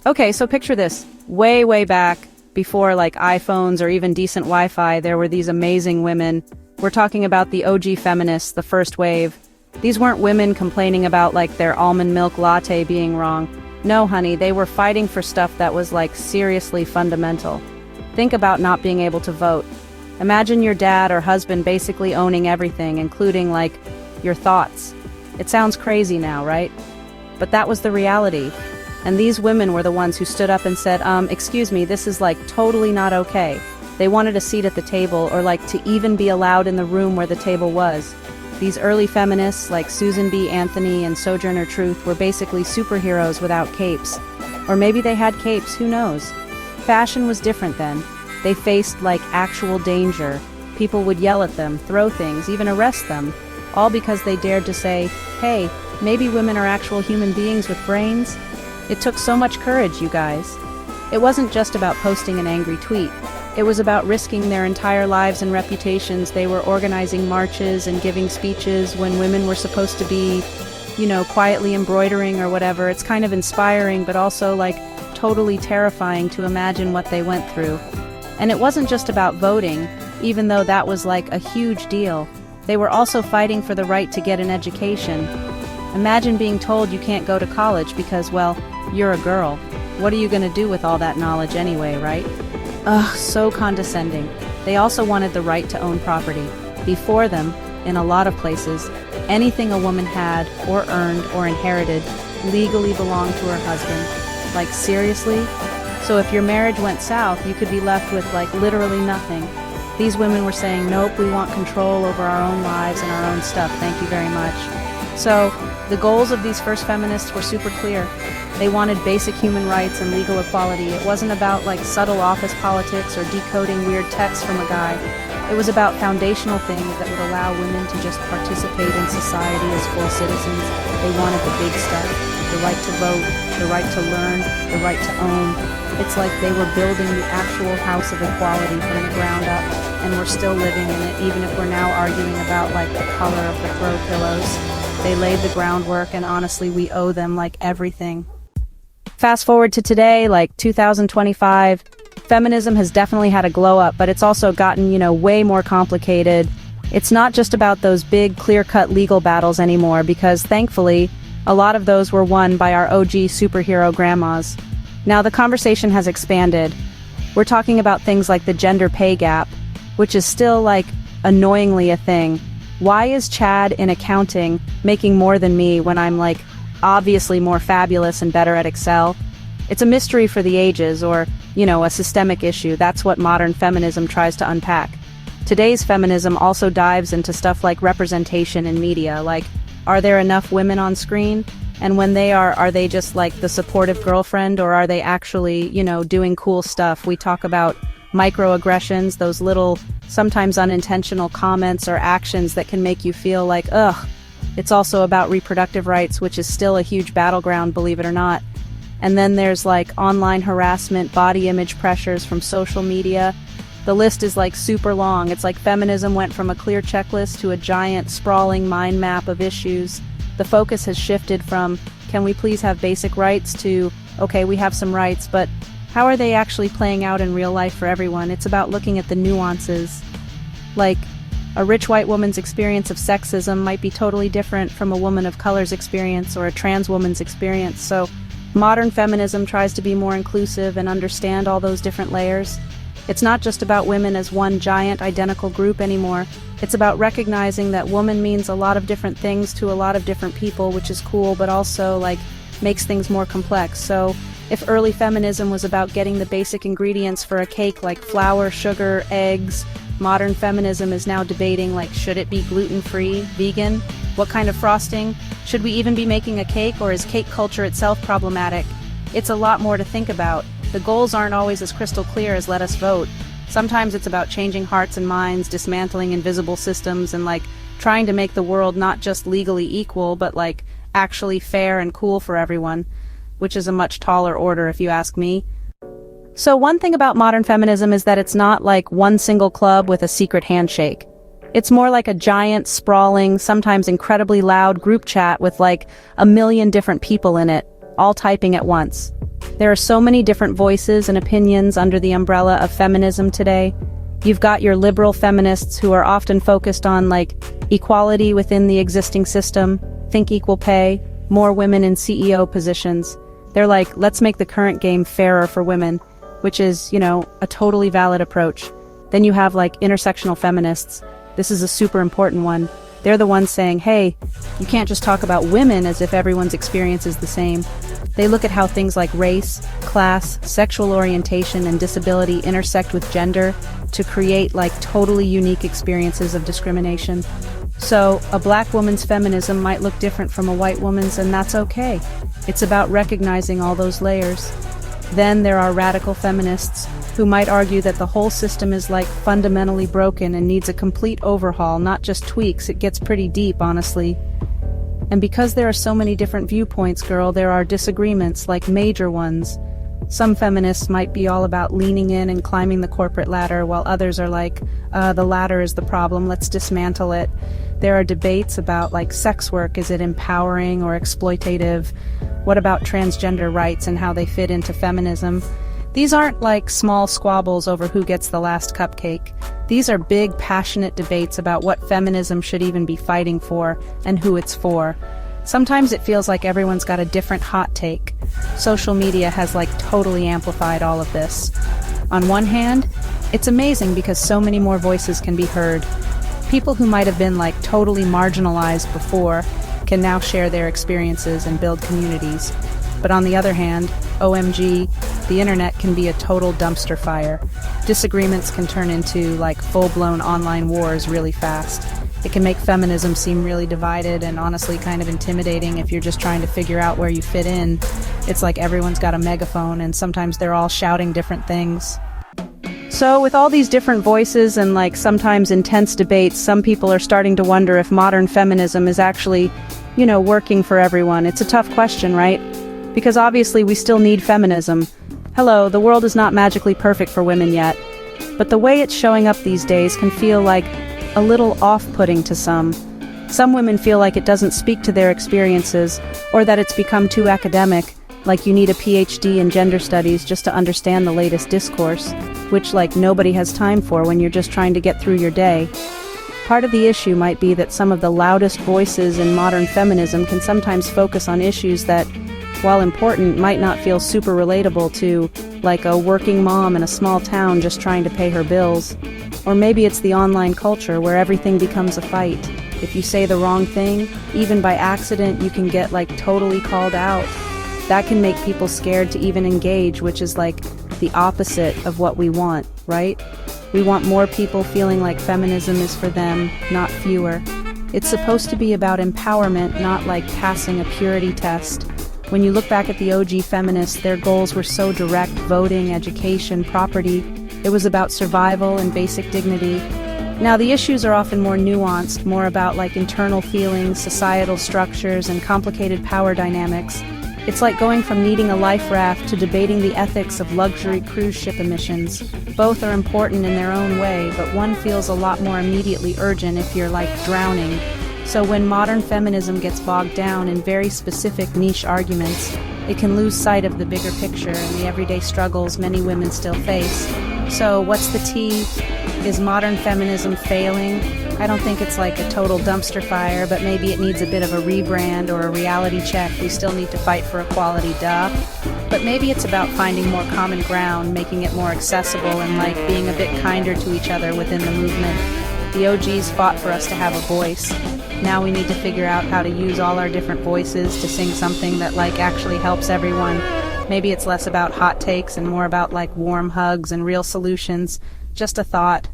Okay, so picture this. Way, way back, before like iPhones or even decent Wi-Fi, there were these amazing women. We're talking about the OG feminists, the first wave. These weren't women complaining about like their almond milk latte being wrong. No, honey, they were fighting for stuff that was like seriously fundamental. Think about not being able to vote. Imagine your dad or husband basically owning everything, including like your thoughts. It sounds crazy now, right? But that was the reality. And these women were the ones who stood up and said, excuse me, this is like totally not okay. They wanted a seat at the table or like to even be allowed in the room where the table was. These early feminists like Susan B. Anthony and Sojourner Truth were basically superheroes without capes. Or maybe they had capes, who knows? Fashion was different then. They faced like actual danger. People would yell at them, throw things, even arrest them. All because they dared to say, hey, maybe women are actual human beings with brains. It took so much courage, you guys. It wasn't just about posting an angry tweet. It was about risking their entire lives and reputations. They were organizing marches and giving speeches when women were supposed to be, quietly embroidering or whatever. It's kind of inspiring, but also like totally terrifying to imagine what they went through. And it wasn't just about voting, even though that was like a huge deal. They were also fighting for the right to get an education. Imagine being told you can't go to college because, well, you're a girl. What are you gonna do with all that knowledge anyway, right? Ugh, so condescending. They also wanted the right to own property. Before them, in a lot of places, anything a woman had, or earned, or inherited, legally belonged to her husband. Like, seriously? So if your marriage went south, you could be left with, like, literally nothing. These women were saying, nope, we want control over our own lives and our own stuff, thank you very much. So, the goals of these first feminists were super clear. They wanted basic human rights and legal equality. It wasn't about like subtle office politics or decoding weird texts from a guy. It was about foundational things that would allow women to just participate in society as full citizens. They wanted the big stuff, the right to vote, the right to learn, the right to own. It's like they were building the actual house of equality from the ground up, and we're still living in it, even if we're now arguing about like the color of the throw pillows. They laid the groundwork, and honestly, we owe them like everything. Fast forward to today, like 2025, feminism has definitely had a glow up, but it's also gotten, way more complicated. It's not just about those big, clear-cut legal battles anymore, because thankfully, a lot of those were won by our OG superhero grandmas. Now the conversation has expanded. We're talking about things like the gender pay gap, which is still like annoyingly a thing. Why is Chad in accounting making more than me when I'm like obviously more fabulous and better at Excel? It's a mystery for the ages, or, a systemic issue. That's what modern feminism tries to unpack. Today's feminism also dives into stuff like representation in media, like, are there enough women on screen? And when they are they just like the supportive girlfriend, or are they actually, doing cool stuff? We talk about microaggressions, those little, sometimes unintentional comments or actions that can make you feel like, ugh. It's also about reproductive rights, which is still a huge battleground, believe it or not. And then there's like online harassment, body image pressures from social media. The list is like super long. It's like feminism went from a clear checklist to a giant, sprawling mind map of issues. The focus has shifted from, can we please have basic rights, to, okay, we have some rights, but how are they actually playing out in real life for everyone? It's about looking at the nuances. Like, a rich white woman's experience of sexism might be totally different from a woman of color's experience or a trans woman's experience. So, modern feminism tries to be more inclusive and understand all those different layers. It's not just about women as one giant identical group anymore. It's about recognizing that woman means a lot of different things to a lot of different people, which is cool, but also like makes things more complex. So if early feminism was about getting the basic ingredients for a cake like flour, sugar, eggs, modern feminism is now debating like, should it be gluten-free, vegan? What kind of frosting? Should we even be making a cake, or is cake culture itself problematic? It's a lot more to think about. The goals aren't always as crystal clear as let us vote. Sometimes it's about changing hearts and minds, dismantling invisible systems, and like trying to make the world not just legally equal, but like actually fair and cool for everyone, which is a much taller order if you ask me. So one thing about modern feminism is that it's not like one single club with a secret handshake. It's more like a giant, sprawling, sometimes incredibly loud group chat with like a million different people in it, all typing at once. There are so many different voices and opinions under the umbrella of feminism today. You've got your liberal feminists who are often focused on, like, equality within the existing system, think equal pay, more women in CEO positions. They're like, let's make the current game fairer for women, which is, a totally valid approach. Then you have, like, intersectional feminists. This is a super important one. They're the ones saying, hey, you can't just talk about women as if everyone's experience is the same. They look at how things like race, class, sexual orientation, and disability intersect with gender to create, like, totally unique experiences of discrimination. So, a black woman's feminism might look different from a white woman's, and that's okay. It's about recognizing all those layers. Then there are radical feminists who might argue that the whole system is, like, fundamentally broken and needs a complete overhaul, not just tweaks. It gets pretty deep, honestly. And because there are so many different viewpoints, girl, there are disagreements, like major ones. Some feminists might be all about leaning in and climbing the corporate ladder, while others are like, the ladder is the problem, let's dismantle it. There are debates about, like, sex work, is it empowering or exploitative? What about transgender rights and how they fit into feminism? These aren't like small squabbles over who gets the last cupcake. These are big, passionate debates about what feminism should even be fighting for and who it's for. Sometimes it feels like everyone's got a different hot take. Social media has, like, totally amplified all of this. On one hand, it's amazing because so many more voices can be heard. People who might have been, like, totally marginalized before can now share their experiences and build communities. But on the other hand, OMG, the internet can be a total dumpster fire. Disagreements can turn into, like, full-blown online wars really fast. It can make feminism seem really divided and honestly kind of intimidating if you're just trying to figure out where you fit in. It's like everyone's got a megaphone and sometimes they're all shouting different things. So with all these different voices and, like, sometimes intense debates, some people are starting to wonder if modern feminism is actually, working for everyone. It's a tough question, right? Because obviously we still need feminism. Hello, the world is not magically perfect for women yet. But the way it's showing up these days can feel like a little off-putting to some. Some women feel like it doesn't speak to their experiences, or that it's become too academic, like you need a PhD in gender studies just to understand the latest discourse, which, like, nobody has time for when you're just trying to get through your day. Part of the issue might be that some of the loudest voices in modern feminism can sometimes focus on issues that, while important, might not feel super relatable to, like, a working mom in a small town just trying to pay her bills. Or maybe it's the online culture where everything becomes a fight. If you say the wrong thing, even by accident, you can get, like, totally called out. That can make people scared to even engage, which is, like, the opposite of what we want, right? We want more people feeling like feminism is for them, not fewer. It's supposed to be about empowerment, not like passing a purity test. When you look back at the OG feminists, their goals were so direct: voting, education, property. It was about survival and basic dignity. Now, the issues are often more nuanced, more about, like, internal feelings, societal structures, and complicated power dynamics. It's like going from needing a life raft to debating the ethics of luxury cruise ship emissions. Both are important in their own way, but one feels a lot more immediately urgent if you're, like, drowning. So when modern feminism gets bogged down in very specific niche arguments, it can lose sight of the bigger picture and the everyday struggles many women still face. So what's the tea? Is modern feminism failing? I don't think it's like a total dumpster fire, but maybe it needs a bit of a rebrand or a reality check. We still need to fight for equality, duh. But maybe it's about finding more common ground, making it more accessible, and, like, being a bit kinder to each other within the movement. The OGs fought for us to have a voice. Now we need to figure out how to use all our different voices to sing something that, like, actually helps everyone. Maybe it's less about hot takes and more about, like, warm hugs and real solutions. Just a thought.